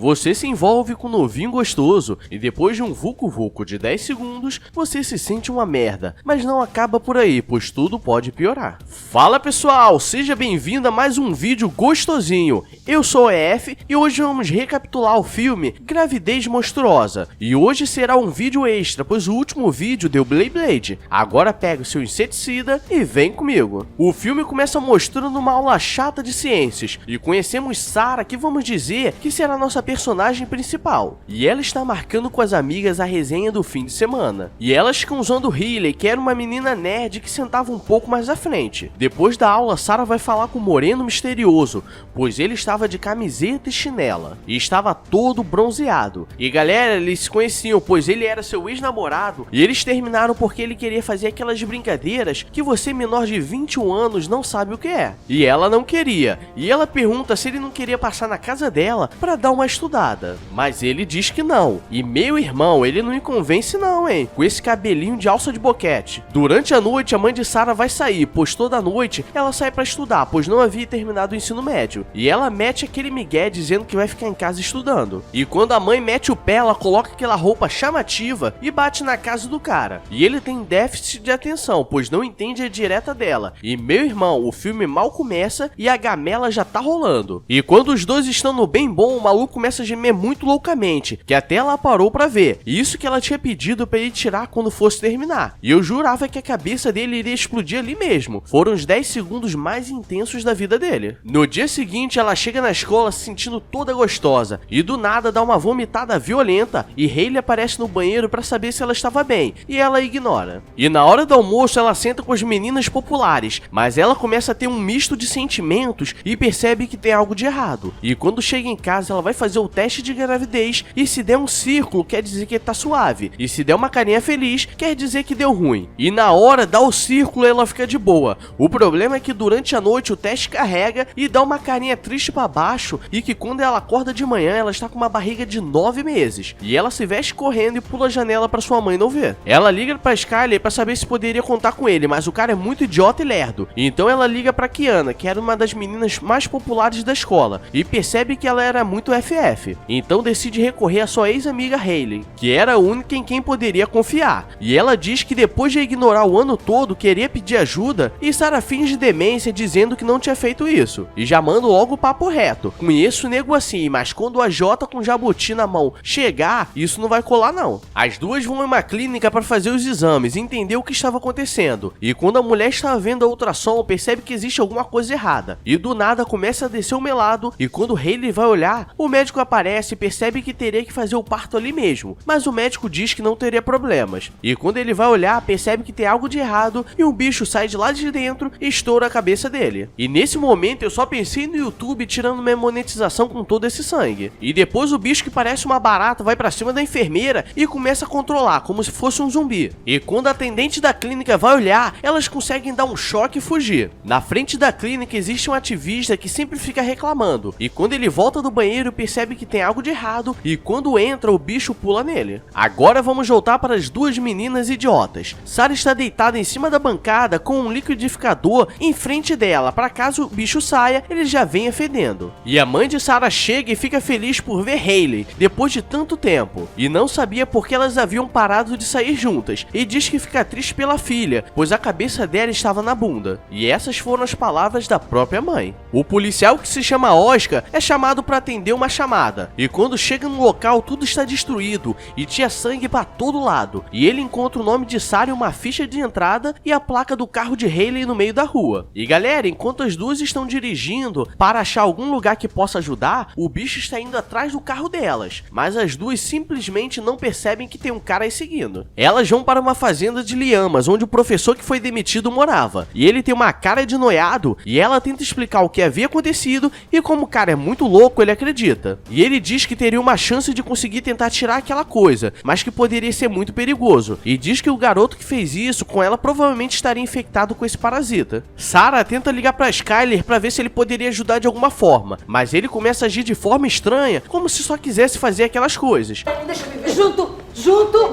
você se envolve com um novinho gostoso e depois de um vucu-vucu de 10 segundos, você se sente uma merda, mas não acaba por aí, pois tudo pode piorar. Fala pessoal, seja bem-vindo a mais um vídeo gostosinho. Eu sou o EF e hoje vamos recapitular o filme Gravidez Monstruosa. E hoje será um vídeo extra, pois o último vídeo deu Blade. Agora pega o seu inseticida e vem comigo. O filme começa mostrando uma aula chata de ciências e conhecemos Sarah, que vamos dizer que será a nossa personagem principal. E ela está marcando com as amigas a resenha do fim de semana. E elas ficam usando Riley, que era uma menina nerd que sentava um pouco mais à frente. Depois da aula, Sarah vai falar com o moreno misterioso, pois ele estava de camiseta e chinela e estava todo bronzeado. E galera, eles se conheciam, pois ele era seu ex-namorado e eles terminaram porque ele queria fazer aquelas brincadeiras que você menor de 21 anos não sabe o que é. E ela não queria. E ela pergunta se ele não queria passar na casa dela para dar uma estudada. Mas ele diz que não. E meu irmão, ele não me convence não, hein? Com esse cabelinho de alça de boquete. Durante a noite, a mãe de Sarah vai sair, pois toda noite ela sai para estudar, pois não havia terminado o ensino médio. E ela mete aquele migué dizendo que vai ficar em casa estudando. E quando a mãe mete o pé, ela coloca aquela roupa chamativa e bate na casa do cara. E ele tem déficit de atenção, pois não entende a direta dela. E meu irmão, o filme mal começa e a gamela já tá rolando. E quando os dois estão no bem bom, o maluco começa a gemer muito loucamente, que até ela parou pra ver. E isso que ela tinha pedido pra ele tirar quando fosse terminar. E eu jurava que a cabeça dele iria explodir ali mesmo. Foram os 10 segundos mais intensos da vida dele. No dia seguinte, ela chega na escola se sentindo toda gostosa. E do nada dá uma vomitada violenta e Hayley aparece no banheiro pra saber se ela estava bem. E ela ignora. E na hora do almoço, ela senta com as meninas populares. Mas ela começa a ter um misto de sentimentos e percebe que tem algo de errado. E quando chega em casa, ela vai fazer o teste de gravidez e se der um círculo, quer dizer que tá suave. E se der uma carinha feliz, quer dizer que deu ruim. E na hora, dá o círculo e ela fica de boa. O problema é que durante a noite o teste carrega e dá uma carinha triste pra baixo e que quando ela acorda de manhã, ela está com uma barriga de 9 meses. E ela se veste correndo e pula a janela pra sua mãe não ver. Ela liga pra Skyler pra saber se poderia contar com ele, mas o cara é muito idiota e lerdo. Então ela liga pra Kiana, que era uma das meninas mais populares da escola, e percebe que ela era muito FF. Então decide recorrer à sua ex-amiga Hayley, que era a única em quem poderia confiar. E ela diz que depois de ignorar o ano todo, queria pedir ajuda, e Sarah finge demência dizendo que não tinha feito isso. E já manda logo o papo reto. Conheço o nego assim, mas quando a Jota com jabuti na mão chegar, isso não vai colar não. As duas vão em uma clínica para fazer os exames e entender o que estava acontecendo. E quando a mulher estava vendo a ultrassom, percebe que existe alguma coisa errada. E do nada começa a descer o melado, e quando Hayley vai olhar, o médico aparece e percebe que teria que fazer o parto ali mesmo. Mas o médico diz que não teria problemas. E quando ele vai olhar, percebe que tem algo de errado e um bicho sai de lá de dentro e estoura a cabeça dele. E nesse momento eu só pensei no YouTube tirando minha monetização com todo esse sangue. E depois o bicho que parece uma barata vai pra cima da enfermeira e começa a controlar, como se fosse um zumbi. E quando a atendente da clínica vai olhar, elas conseguem dar um choque e fugir. Na frente da clínica existe um ativista que sempre fica reclamando. E quando ele volta do banheiro, percebe que tem algo de errado e quando entra, o bicho pula nele. Agora vamos voltar para as duas meninas idiotas. Sarah está deitada em cima da bancada com um liquidificador em frente dela, para caso o bicho saia, ele já venha fedendo. E a mãe de Sarah chega e fica feliz por ver Hayley, depois de tanto tempo, e não sabia por que elas haviam parado de sair juntas, e diz que fica triste pela filha, pois a cabeça dela estava na bunda. E essas foram as palavras da própria mãe. O policial, que se chama Oscar, é chamado para atender uma chamada, e quando chega no local tudo está destruído, e tinha sangue para todo lado, e ele encontra o nome de Sarah em uma ficha de entrada e a placa do carro de Hayley no meio da rua. E galera, enquanto as duas estão dirigindo para achar algum lugar que possa ajudar, o bicho está indo atrás do carro delas, mas as duas simplesmente não percebem que tem um cara aí seguindo. Elas vão para uma fazenda de liamas, onde o professor que foi demitido morava, e ele tem uma cara de noiado, e ela tenta explicar o que havia acontecido, e como o cara é muito louco, ele acredita. E ele diz que teria uma chance de conseguir tentar tirar aquela coisa, mas que poderia ser muito perigoso, e diz que o garoto que fez isso com ela provavelmente estaria infectado com esse parasita. Sarah tenta ligar para Skyler para ver se ele poderia ajudar de alguma forma, mas ele começa a agir de forma estranha, como se só quisesse fazer aquelas coisas. Deixa eu me ver. Junto!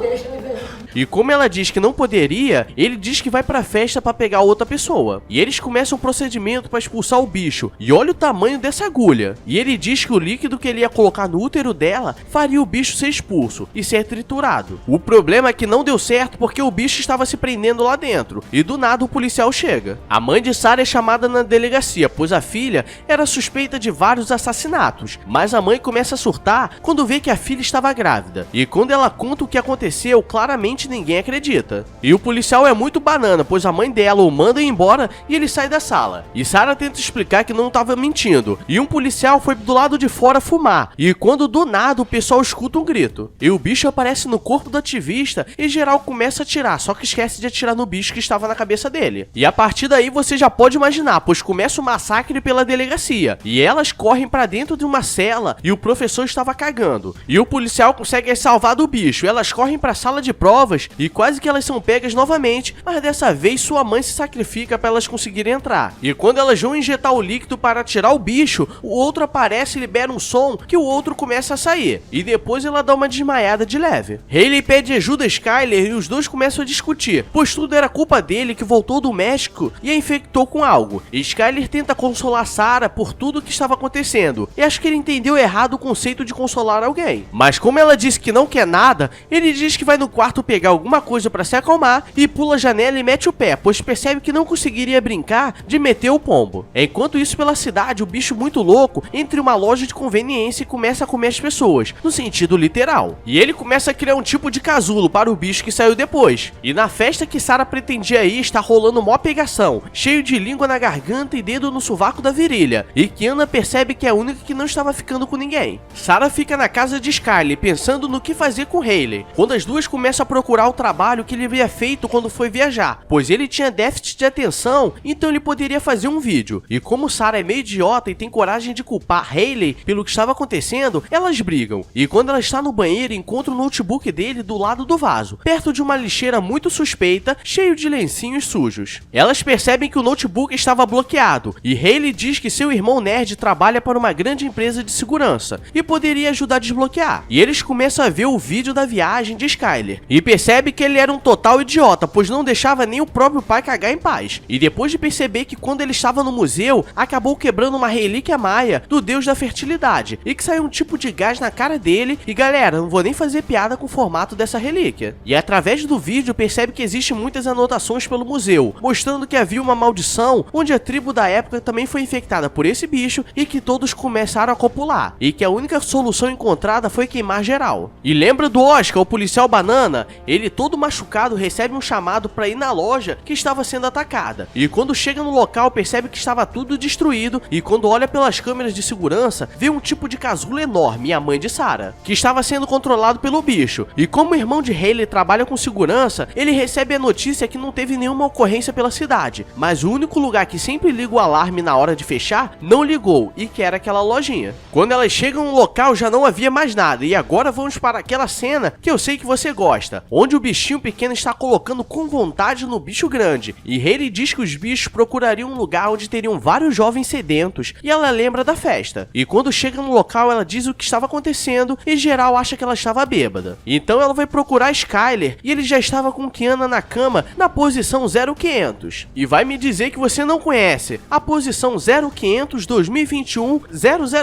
Deixa eu me ver. E como ela diz que não poderia, ele diz que vai pra festa pra pegar outra pessoa. E eles começam um procedimento pra expulsar o bicho. E olha o tamanho dessa agulha. E ele diz que o líquido que ele ia colocar no útero dela faria o bicho ser expulso e ser triturado. O problema é que não deu certo porque o bicho estava se prendendo lá dentro. E do nada o policial chega. A mãe de Sarah é chamada na delegacia, pois a filha era suspeita de vários assassinatos. Mas a mãe começa a surtar quando vê que a filha estava grávida. E quando ela conta o que aconteceu, claramente ninguém acredita. E o policial é muito banana, pois a mãe dela o manda ir embora e ele sai da sala. E Sarah tenta explicar que não estava mentindo. E um policial foi do lado de fora fumar. E quando do nada o pessoal escuta um grito. E o bicho aparece no corpo do ativista e geral começa a atirar, só que esquece de atirar no bicho que estava na cabeça dele. E a partir daí você já pode imaginar, pois começa o massacre pela delegacia. E elas correm pra dentro de uma cela e o professor estava cagando. E o policial consegue salvar do bicho. Elas correm pra sala de provas e quase que elas são pegas novamente, mas dessa vez sua mãe se sacrifica para elas conseguirem entrar. E quando elas vão injetar o líquido para tirar o bicho, o outro aparece e libera um som que o outro começa a sair. E depois ela dá uma desmaiada de leve. Hayley pede ajuda a Skyler e os dois começam a discutir, pois tudo era culpa dele que voltou do México e a infectou com algo. E Skyler tenta consolar Sarah por tudo que estava acontecendo. E acho que ele entendeu errado o conceito de consolar alguém. Mas como ela disse que não quer nada, ele diz que vai no quarto pegar alguma coisa para se acalmar e pula a janela e mete o pé, pois percebe que não conseguiria brincar de meter o pombo. Enquanto isso, pela cidade, o bicho muito louco entra em uma loja de conveniência e começa a comer as pessoas, no sentido literal. E ele começa a criar um tipo de casulo para o bicho que saiu depois. E na festa que Sarah pretendia ir, está rolando mó pegação, cheio de língua na garganta e dedo no sovaco da virilha. E Kiana percebe que é a única que não estava ficando com ninguém. Sarah fica na casa de Skyler pensando no que fazer com Hayley, quando as duas começam a procurar o trabalho que ele havia feito quando foi viajar, pois ele tinha déficit de atenção, então ele poderia fazer um vídeo. E como Sarah é meio idiota e tem coragem de culpar Hayley pelo que estava acontecendo, elas brigam. E quando ela está no banheiro, encontra o notebook dele do lado do vaso, perto de uma lixeira muito suspeita, cheio de lencinhos sujos. Elas percebem que o notebook estava bloqueado, e Hayley diz que seu irmão nerd trabalha para uma grande empresa de segurança e poderia ajudar a desbloquear. E eles começam a ver o vídeo da viagem de Skyler e percebe que ele era um total idiota, pois não deixava nem o próprio pai cagar em paz. E depois de perceber que quando ele estava no museu, acabou quebrando uma relíquia maia do deus da fertilidade e que saiu um tipo de gás na cara dele. E galera, não vou nem fazer piada com o formato dessa relíquia. E através do vídeo percebe que existem muitas anotações pelo museu, mostrando que havia uma maldição onde a tribo da época também foi infectada por esse bicho e que todos começaram a copular, e que a única solução encontrada foi queimar geral. E lembra do Oscar, o policial banana? Ele todo machucado recebe um chamado para ir na loja que estava sendo atacada. E quando chega no local percebe que estava tudo destruído, e quando olha pelas câmeras de segurança, vê um tipo de casulo enorme e a mãe de Sarah, que estava sendo controlado pelo bicho. E como o irmão de Hayley trabalha com segurança, ele recebe a notícia que não teve nenhuma ocorrência pela cidade, mas o único lugar que sempre liga o alarme na hora de fechar, não ligou, e que era aquela lojinha. Quando elas chegam no local já não havia mais nada, e agora vamos para aquela cena que eu sei que você gosta, onde o bichinho pequeno está colocando com vontade no bicho grande, e Hayley diz que os bichos procurariam um lugar onde teriam vários jovens sedentos, e ela lembra da festa. E quando chega no local ela diz o que estava acontecendo, e geral acha que ela estava bêbada. Então ela vai procurar Skyler, e ele já estava com Kiana na cama, na posição 0500. E vai me dizer que você não conhece a posição 0500 2021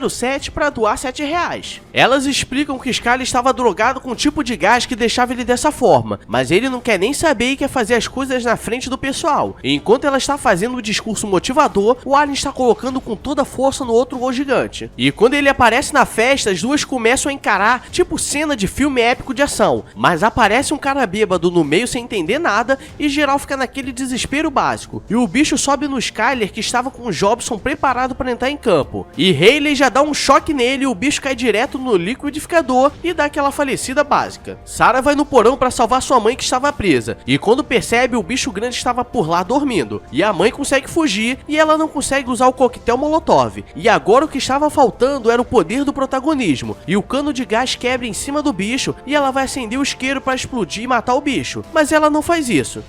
007 para doar R$7. Elas explicam que Skyler estava drogado com um tipo de gás que deixava ele dessa forma, mas ele não quer nem saber e quer fazer as coisas na frente do pessoal. E enquanto ela está fazendo o discurso motivador, o Alien está colocando com toda a força no outro gol gigante. E quando ele aparece na festa, as duas começam a encarar tipo cena de filme épico de ação, mas aparece um cara bêbado no meio sem entender nada e geral fica naquele desespero básico. E o bicho sobe no Skyler, que estava com o Jobson preparado para entrar em campo. E Hayley já dá um choque nele e o bicho cai direto no liquidificador e dá aquela falecida básica. Sarah vai no porão para salvar sua mãe que estava presa, e quando percebe, o bicho grande estava por lá dormindo, e a mãe consegue fugir e ela não consegue usar o coquetel Molotov. E agora o que estava faltando era o poder do protagonismo, e o cano de gás quebra em cima do bicho e ela vai acender o isqueiro para explodir e matar o bicho, mas ela não faz isso.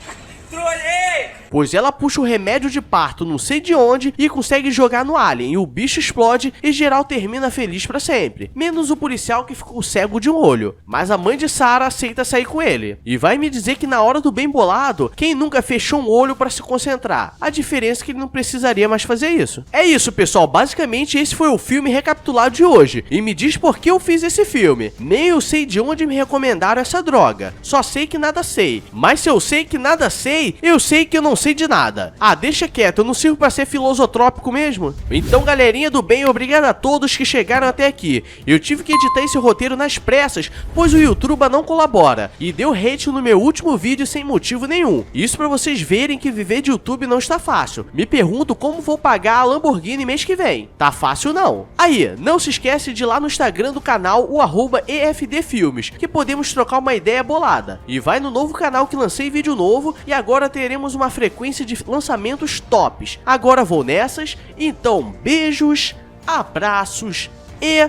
Trolei! pois ela puxa o remédio de parto não sei de onde e consegue jogar no alien, e o bicho explode e geral termina feliz pra sempre. Menos o policial que ficou cego de um olho, mas a mãe de Sarah aceita sair com ele. E vai me dizer que na hora do bem bolado, quem nunca fechou um olho pra se concentrar? A diferença é que ele não precisaria mais fazer isso. É isso, pessoal, basicamente esse foi o filme recapitulado de hoje. E me diz por que eu fiz esse filme. Nem eu sei de onde me recomendaram essa droga. Só sei que nada sei. Mas se eu sei que nada sei, eu sei que eu não sei de nada. Ah, deixa quieto, eu não sirvo pra ser filosotrópico mesmo? Então, galerinha do bem, obrigado a todos que chegaram até aqui. Eu tive que editar esse roteiro nas pressas, pois o YouTube não colabora. E deu hate no meu último vídeo sem motivo nenhum. Isso pra vocês verem que viver de YouTube não está fácil. Me pergunto como vou pagar a Lamborghini mês que vem. Tá fácil não. Aí, não se esquece de ir lá no Instagram do canal, o @EFDFilmes, que podemos trocar uma ideia bolada. E vai no novo canal que lancei vídeo novo e agora teremos uma frequência de lançamentos tops. Agora vou nessas, então beijos, abraços e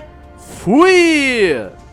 fui!